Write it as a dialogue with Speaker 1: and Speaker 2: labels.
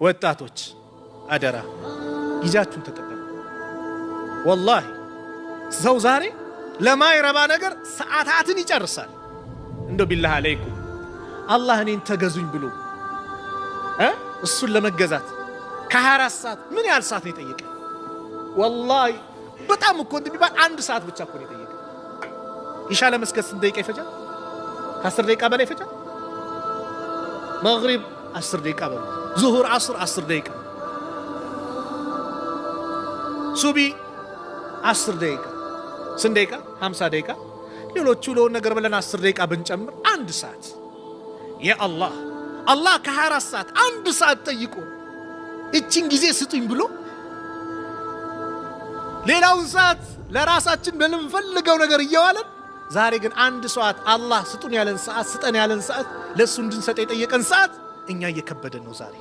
Speaker 1: ወጣቶች አደራ ጊዜያችሁን ተጠቀሙ። ወላሂ ሰው ዛሬ ለማይረባ ነገር ሰዓታትን ይጨርሳል። እንደው ቢላህ አለይኩም አላህ እኔን ተገዙኝ ብሎ እሱን ለመገዛት ከ24 ሰዓት ምን ያህል ሰዓት ነው የጠየቀ? ወላሂ በጣም እኮ እንደሚባል 1 ሰዓት ብቻ እኮ ነው የጠየቀ። ኢሻ ለመስገድ ስንት ደቂቃ ይፈጃል? ከ10 ደቂቃ በላይ ይፈጃል። መግሪብ 10 ደቂቃ በላይ፣ ዙሁር፣ ዓስር 10 ደቂቃ፣ ሱቢ 10 ደቂቃ። ስንት ደቂቃ? 50 ደቂቃ። ሌሎቹ ለሆነ ነገር ብለን 10 ደቂቃ ብንጨምር 1 ሰዓት። የአላህ አላህ ከ24 ሰዓት 1 ሰዓት ጠይቆ እቺን ጊዜ ስጡኝ ብሎ ሌላውን ሰዓት ለራሳችን በምንፈልገው ነገር እየዋለን ዛሬ ግን 1 ሰዓት አላህ ስጡን ያለን ሰዓት ስጠን ያለን ሰዓት ለሱ እንድንሰጥ የጠየቀን ሰዓት እኛ እየከበደን ነው ዛሬ።